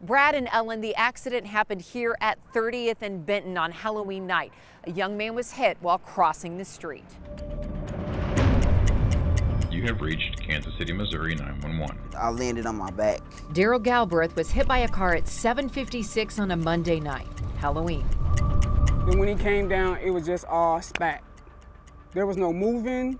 Brad and Ellen, the accident happened here at 30th and Benton on Halloween night. A young man was hit while crossing the street. You have reached Kansas City, Missouri 911. I landed on my back. Daryl Galbraith was hit by a car at 7:56 on a Monday night, Halloween. And when he came down, it was just all spat. There was no moving.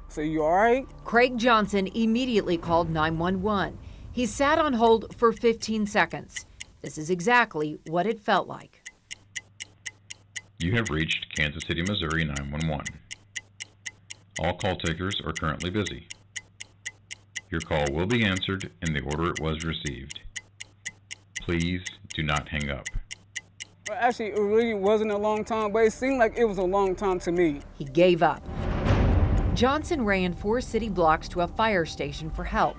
So you all right? Craig Johnson immediately called 911. He sat on hold for 15 seconds. This is exactly what it felt like. You have reached Kansas City, Missouri 911. All call takers are currently busy. Your call will be answered in the order it was received. Please do not hang up. Well, actually, it really wasn't a long time, but it seemed like it was a long time to me. He gave up. Johnson ran 4 city blocks to a fire station for help.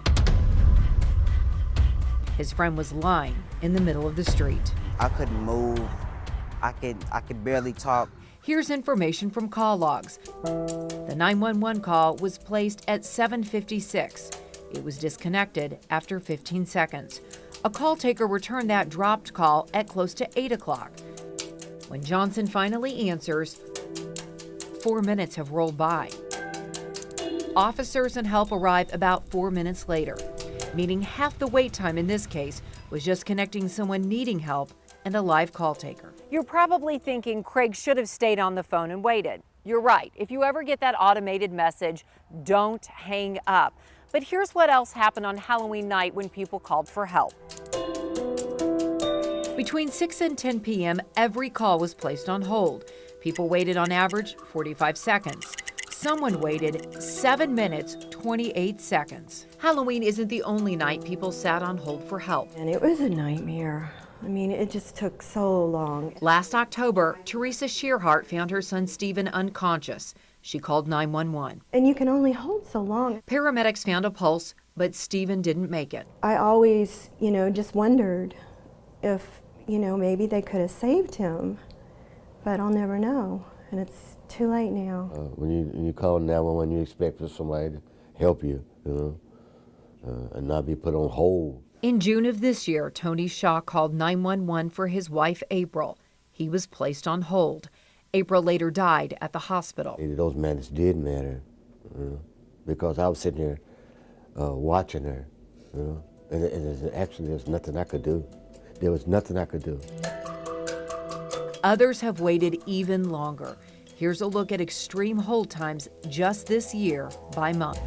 His friend was lying in the middle of the street. I couldn't move. I could barely talk. Here's information from call logs. The 911 call was placed at 7:56. It was disconnected after 15 seconds. A call taker returned that dropped call at close to 8 o'clock. When Johnson finally answers, 4 minutes have rolled by. Officers and help arrive about 4 minutes later, meaning half the wait time in this case was just connecting someone needing help and a live call taker. You're probably thinking Craig should have stayed on the phone and waited. You're right. If you ever get that automated message, don't hang up. But here's what else happened on Halloween night when people called for help. Between 6 and 10 p.m., every call was placed on hold. People waited on average 45 seconds. Someone waited 7 minutes, 28 seconds. Halloween isn't the only night people sat on hold for help. And it was a nightmare. I mean, it just took so long. Last October, Teresa Shearhart found her son Stephen unconscious. She called 911. And you can only hold so long. Paramedics found a pulse, but Stephen didn't make it. I always, just wondered if, maybe they could have saved him, but I'll never know. And it's too late now. When you call 911, you expect for somebody to help you, and not be put on hold. In June of this year, Tony Shaw called 911 for his wife, April. He was placed on hold. April later died at the hospital. Those minutes did matter, because I was sitting there watching her, and actually there's nothing I could do. There was nothing I could do. Others have waited even longer. Here's a look at extreme hold times just this year by month.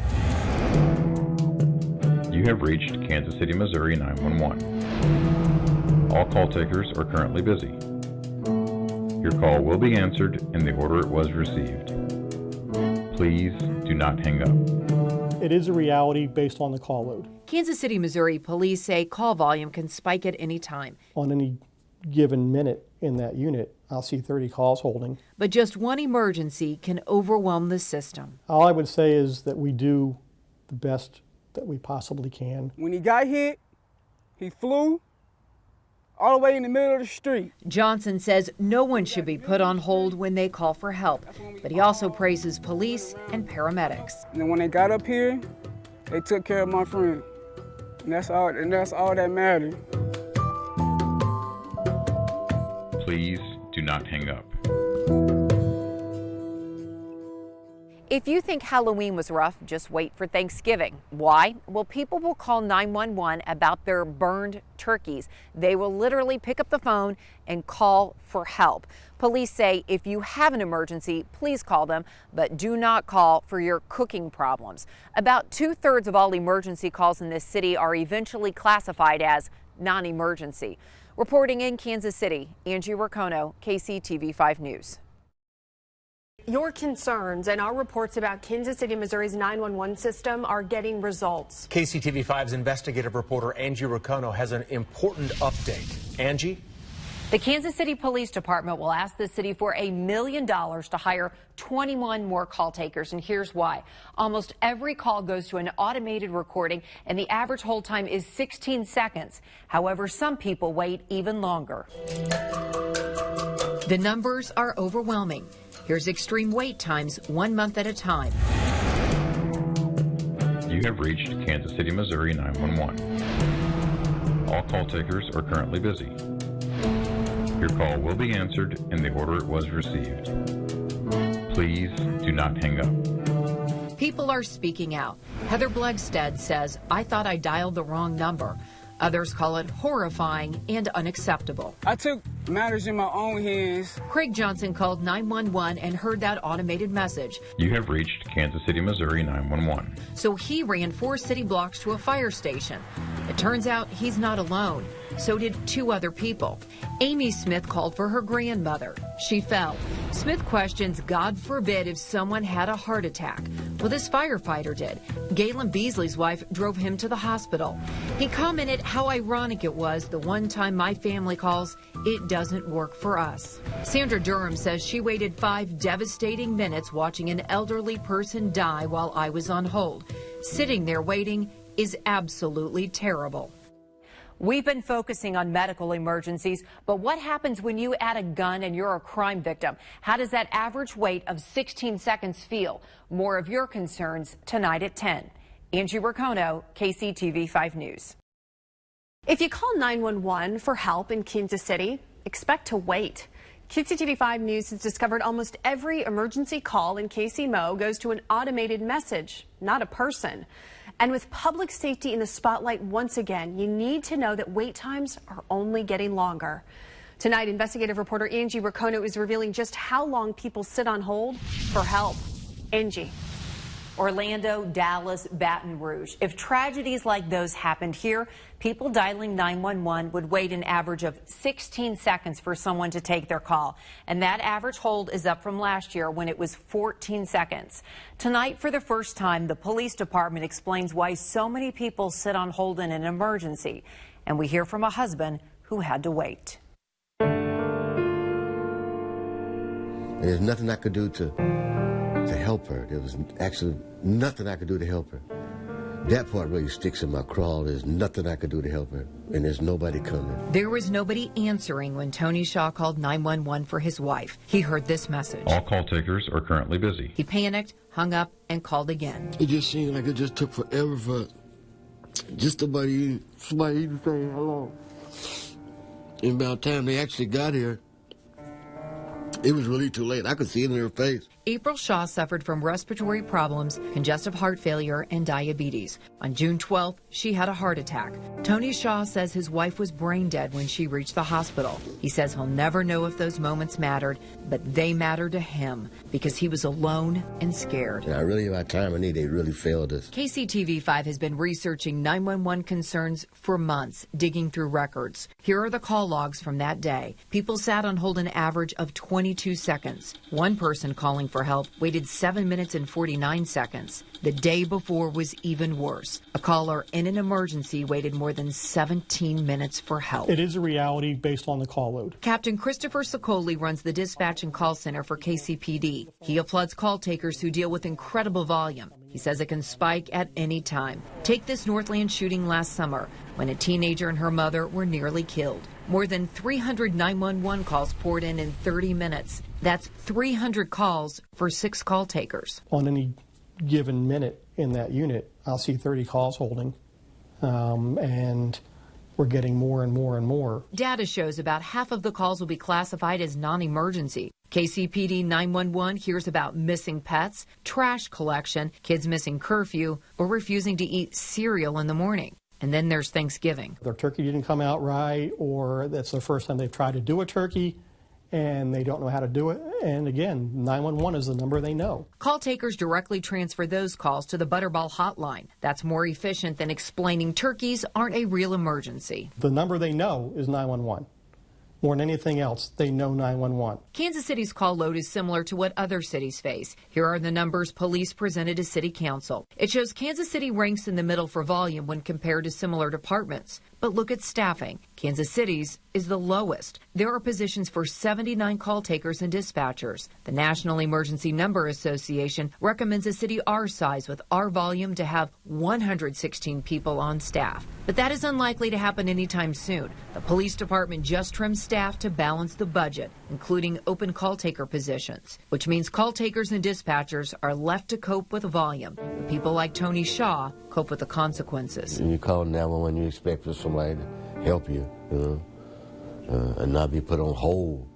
You have reached Kansas City, Missouri 911. All call takers are currently busy. Your call will be answered in the order it was received. Please do not hang up. It is a reality based on the call load. Kansas City, Missouri police say call volume can spike at any time. On any given minute in that unit, I'll see 30 calls holding. But just one emergency can overwhelm the system. All I would say is that we do the best that we possibly can. When he got hit, he flew all the way in the middle of the street. Johnson says no one should be put on hold when they call for help, but he also praises police and paramedics. And then when they got up here, they took care of my friend. And that's all that mattered. Please do not hang up. If you think Halloween was rough, just wait for Thanksgiving. Why? Well, people will call 911 about their burned turkeys. They will literally pick up the phone and call for help. Police say if you have an emergency, please call them, but do not call for your cooking problems. About 2/3 of all emergency calls in this city are eventually classified as non-emergency. Reporting in Kansas City, Angie Racono, KCTV 5 News. Your concerns and our reports about Kansas City, Missouri's 911 system are getting results. KCTV 5's investigative reporter Angie Racono has an important update. Angie? The Kansas City Police Department will ask the city for $1 million to hire 21 more call takers, and here's why. Almost every call goes to an automated recording, and the average hold time is 16 seconds. However, some people wait even longer. The numbers are overwhelming. Here's extreme wait times 1 month at a time. You have reached Kansas City, Missouri 911. All call takers are currently busy. Your call will be answered in the order it was received. Please do not hang up. People are speaking out. Heather Blegstead says, "I thought I dialed the wrong number." Others call it horrifying and unacceptable. I took matters in my own hands. Craig Johnson called 911 and heard that automated message. You have reached Kansas City, Missouri 911. So he ran 4 city blocks to a fire station. It turns out he's not alone. So did 2 other people. Amy Smith called for her grandmother. She fell. Smith questions, God forbid if someone had a heart attack. Well, this firefighter did. Galen Beasley's wife drove him to the hospital. He commented how ironic it was the one time my family calls, it doesn't work for us. Sandra Durham says she waited 5 devastating minutes watching an elderly person die while I was on hold. Sitting there waiting is absolutely terrible. We've been focusing on medical emergencies, but what happens when you add a gun and you're a crime victim? How does that average wait of 16 seconds feel? More of your concerns tonight at 10. Angie Racono, KCTV 5 News. If you call 911 for help in Kansas City, expect to wait. KCTV 5 News has discovered almost every emergency call in KCMO goes to an automated message, not a person. And with public safety in the spotlight once again, you need to know that wait times are only getting longer. Tonight, investigative reporter Angie Racono is revealing just how long people sit on hold for help. Angie. Orlando, Dallas, Baton Rouge. If tragedies like those happened here, people dialing 911 would wait an average of 16 seconds for someone to take their call. And that average hold is up from last year when it was 14 seconds. Tonight, for the first time, the police department explains why so many people sit on hold in an emergency. And we hear from a husband who had to wait. There's nothing I could do to help her. There was actually nothing I could do to help her. That part really sticks in my craw. There's nothing I could do to help her, and there's nobody coming. There was nobody answering when Tony Shaw called 911 for his wife. He heard this message. All call takers are currently busy. He panicked, hung up, and called again. It just seemed like it just took forever for just somebody to say hello. And by the time they actually got here, it was really too late. I could see it in her face. April Shaw suffered from respiratory problems, congestive heart failure, and diabetes. On June 12th, she had a heart attack. Tony Shaw says his wife was brain dead when she reached the hospital. He says he'll never know if those moments mattered, but they mattered to him because he was alone and scared. And I really, by the time I need, they really failed us. KCTV 5 has been researching 911 concerns for months, digging through records. Here are the call logs from that day. People sat on hold an average of 22 seconds. One person calling for help waited 7 minutes and 49 seconds. The day before was even worse. A caller in an emergency waited more than 17 minutes for help. It is a reality based on the call load. Captain Christopher Sicoli runs the dispatch and call center for KCPD. He applauds call takers who deal with incredible volume. He says it can spike at any time. Take this Northland shooting last summer when a teenager and her mother were nearly killed. More than 300 911 calls poured in 30 minutes. That's 300 calls for 6 call takers. On any given minute in that unit, I'll see 30 calls holding, and we're getting more and more and more. Data shows about half of the calls will be classified as non-emergency. KCPD 911 hears about missing pets, trash collection, kids missing curfew, or refusing to eat cereal in the morning. And then there's Thanksgiving. Their turkey didn't come out right, or that's the first time they've tried to do a turkey and they don't know how to do it. And again, 911 is the number they know. Call takers directly transfer those calls to the Butterball hotline. That's more efficient than explaining turkeys aren't a real emergency. The number they know is 911. More than anything else, they know 911. Kansas City's call load is similar to what other cities face. Here are the numbers police presented to City Council. It shows Kansas City ranks in the middle for volume when compared to similar departments. But look at staffing. Kansas City's is the lowest. There are positions for 79 call takers and dispatchers. The National Emergency Number Association recommends a city our size with our volume to have 116 people on staff. But that is unlikely to happen anytime soon. The police department just trimmed staff to balance the budget, including open call taker positions, which means call takers and dispatchers are left to cope with volume. People like Tony Shaw cope with the consequences. When you call 911, you expect for somebody help you, and not be put on hold.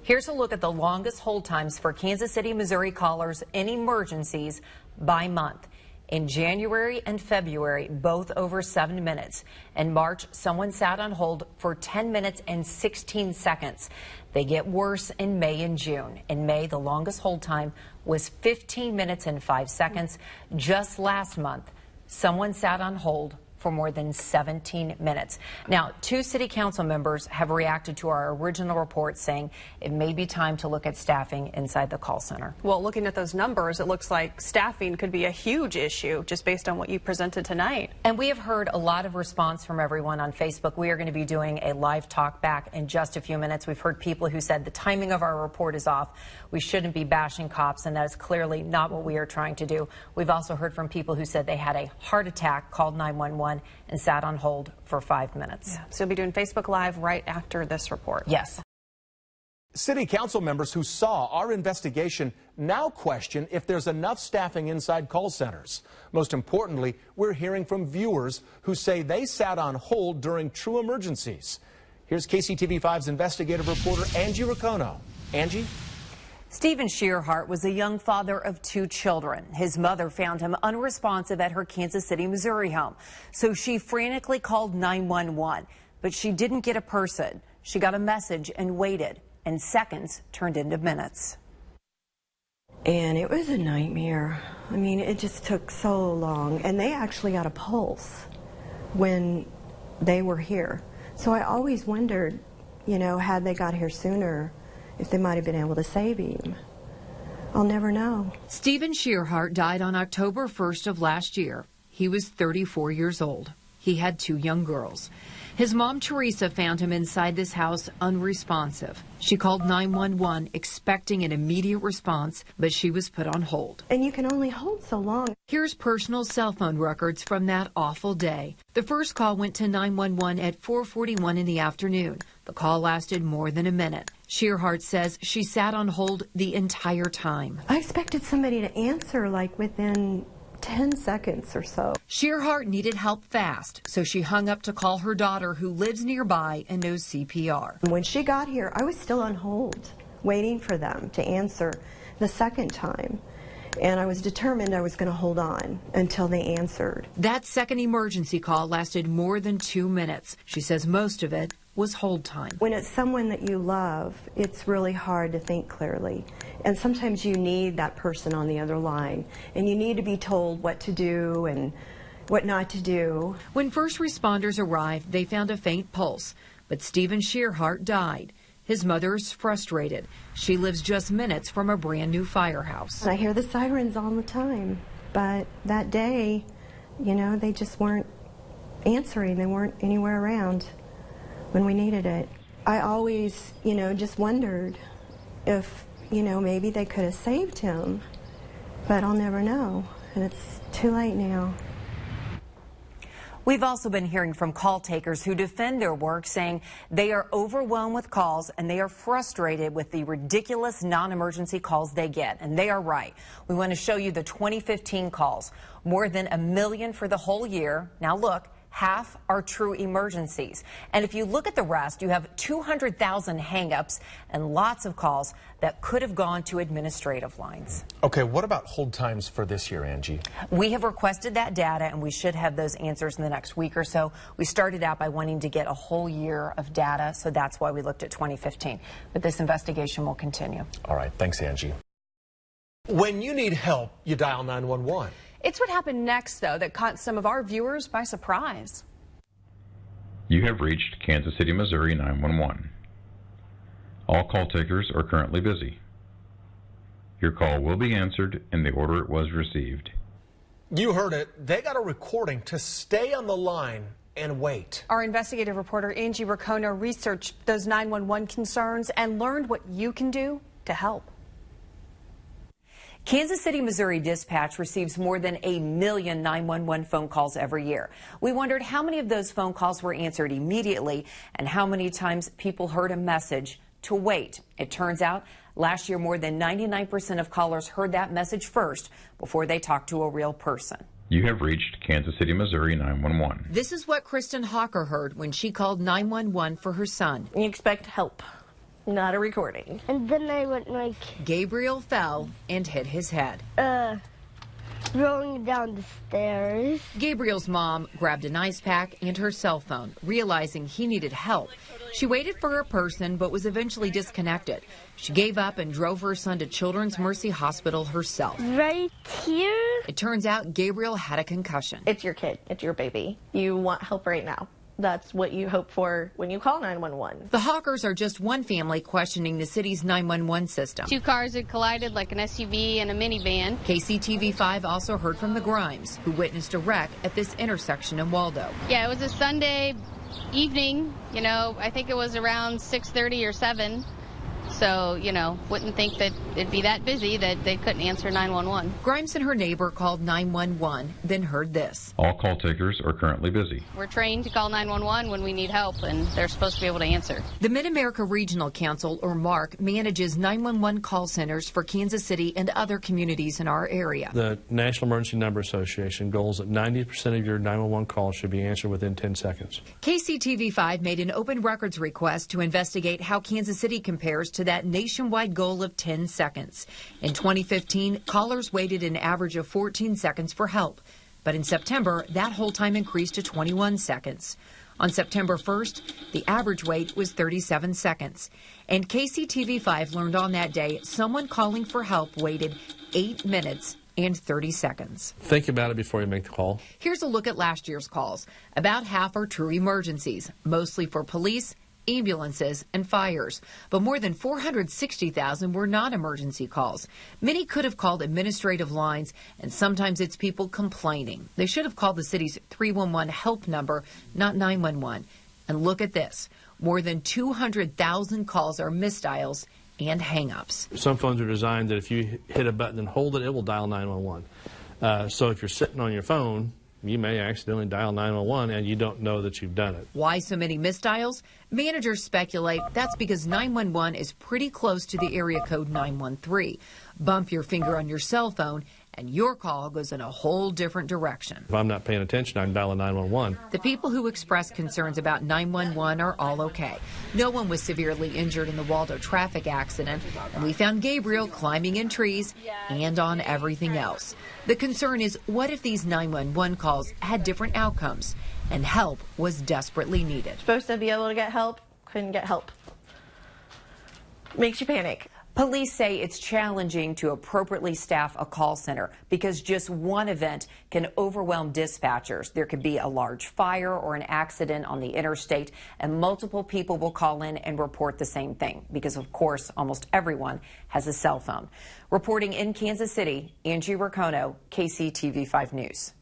Here's a look at the longest hold times for Kansas City, Missouri callers in emergencies by month. In January and February, both over 7 minutes. In March, someone sat on hold for 10 minutes and 16 seconds. They get worse in May and June. In May, the longest hold time was 15 minutes and 5 seconds. Just last month, someone sat on hold for more than 17 minutes. Now, 2 city council members have reacted to our original report, saying it may be time to look at staffing inside the call center. Well, looking at those numbers, it looks like staffing could be a huge issue just based on what you presented tonight. And we have heard a lot of response from everyone on Facebook. We are going to be doing a live talk back in just a few minutes. We've heard people who said the timing of our report is off. We shouldn't be bashing cops, and that is clearly not what we are trying to do. We've also heard from people who said they had a heart attack, called 911, and sat on hold for 5 minutes. Yeah. So you'll be doing Facebook Live right after this report. Yes. City council members who saw our investigation now question if there's enough staffing inside call centers. Most importantly, we're hearing from viewers who say they sat on hold during true emergencies. Here's KCTV5's investigative reporter Angie Racono. Angie? Stephen Shearhart was a young father of 2 children. His mother found him unresponsive at her Kansas City, Missouri home. So she frantically called 911, but she didn't get a person. She got a message and waited, and seconds turned into minutes. And it was a nightmare. I mean, it just took so long. And they actually got a pulse when they were here. So I always wondered, you know, had they got here sooner, if they might have been able to save him. I'll never know. Stephen Shearhart died on October 1st of last year. He was 34 years old. He had 2 young girls. His mom, Teresa, found him inside this house unresponsive. She called 911 expecting an immediate response, but she was put on hold. And you can only hold so long. Here's personal cell phone records from that awful day. The first call went to 911 at 4:41 in the afternoon. The call lasted more than a minute. Shearhart says she sat on hold the entire time. I expected somebody to answer like within 10 seconds or so. Shearhart needed help fast, so she hung up to call her daughter, who lives nearby and knows CPR. When she got here, I was still on hold, waiting for them to answer the second time. And I was determined I was going to hold on until they answered. That second emergency call lasted more than 2 minutes. She says most of it was hold time. When it's someone that you love, it's really hard to think clearly. And sometimes you need that person on the other line, and you need to be told what to do and what not to do. When first responders arrived, they found a faint pulse, but Stephen Shearhart died. His mother is frustrated. She lives just minutes from a brand new firehouse. I hear the sirens all the time, but that day, you know, they just weren't answering. They weren't anywhere around when we needed it. I always, you know, just wondered if, you know, maybe they could have saved him, but I'll never know, and it's too late now. We've also been hearing from call takers who defend their work, saying they are overwhelmed with calls and they are frustrated with the ridiculous non-emergency calls they get. And they are right. We want to show you the 2015 calls, more than 1 million for the whole year. Now look, half are true emergencies. And if you look at the rest, you have 200,000 hang-ups and lots of calls that could have gone to administrative lines. Okay, what about hold times for this year, Angie? We have requested that data, and we should have those answers in the next week or so. We started out by wanting to get a whole year of data, so that's why we looked at 2015. But this investigation will continue. All right, thanks, Angie. When you need help, you dial 911. It's what happened next, though, that caught some of our viewers by surprise. You have reached Kansas City, Missouri 911. All call takers are currently busy. Your call will be answered in the order it was received. You heard it. They got a recording to stay on the line and wait. Our investigative reporter Angie Racono researched those 911 concerns and learned what you can do to help. Kansas City, Missouri Dispatch receives more than 1 million 911 phone calls every year. We wondered how many of those phone calls were answered immediately and how many times people heard a message to wait. It turns out last year more than 99% of callers heard that message first before they talked to a real person. You have reached Kansas City, Missouri 911. This is what Kristen Hawker heard when she called 911 for her son. You expect help, not a recording. And then I went like... Gabriel fell and hit his head. Rolling down the stairs. Gabriel's mom grabbed an ice pack and her cell phone, realizing he needed help. She waited for her person, but was eventually disconnected. She gave up and drove her son to Children's Mercy Hospital herself. Right here? It turns out Gabriel had a concussion. It's your kid. It's your baby. You want help right now. That's what you hope for when you call 911. The Hawkers are just one family questioning the city's 911 system. 2 cars had collided, like an SUV and a minivan. KCTV 5 also heard from the Grimes, who witnessed a wreck at this intersection in Waldo. Yeah, it was a Sunday evening, I think it was around 6:30 or 7. So, wouldn't think that it'd be that busy that they couldn't answer 911. Grimes and her neighbor called 911, then heard this. All call takers are currently busy. We're trained to call 911 when we need help, and they're supposed to be able to answer. The Mid-America Regional Council, or MARC, manages 911 call centers for Kansas City and other communities in our area. The National Emergency Number Association goals that 90% of your 911 calls should be answered within 10 seconds. KCTV 5 made an open records request to investigate how Kansas City compares to that nationwide goal of 10 seconds. In 2015, callers waited an average of 14 seconds for help. But in September, that hold time increased to 21 seconds. On September 1st, the average wait was 37 seconds. And KCTV 5 learned on that day someone calling for help waited 8 minutes and 30 seconds. Think about it before you make the call. Here's a look at last year's calls. About half are true emergencies, mostly for police, ambulances, and fires. But more than 460,000 were non-emergency calls. Many could have called administrative lines, and sometimes it's people complaining. They should have called the city's 311 help number, not 911. And look at this. More than 200,000 calls are misdials and hang-ups. Some phones are designed that if you hit a button and hold it, it will dial 911. So if you're sitting on your phone, you may accidentally dial 911 and you don't know that you've done it. Why so many misdials? Managers speculate that's because 911 is pretty close to the area code 913. Bump your finger on your cell phone and your call goes in a whole different direction. If I'm not paying attention, I can dial a 911. The people who expressed concerns about 911 are all okay. No one was severely injured in the Waldo traffic accident, and we found Gabriel climbing in trees and on everything else. The concern is, what if these 911 calls had different outcomes and help was desperately needed? Supposed to be able to get help, couldn't get help. Makes you panic. Police say it's challenging to appropriately staff a call center because just one event can overwhelm dispatchers. There could be a large fire or an accident on the interstate, and multiple people will call in and report the same thing because, of course, almost everyone has a cell phone. Reporting in Kansas City, Angie Racono, KCTV 5 News.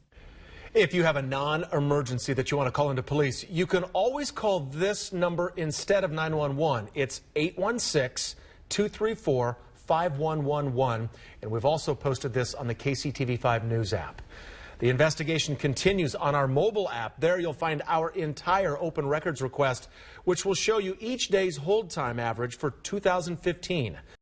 If you have a non-emergency that you want to call into police, you can always call this number instead of 911. It's 816-234-5111, and we've also posted this on the KCTV 5 News app. The investigation continues on our mobile app. There you'll find our entire open records request, which will show you each day's hold time average for 2015.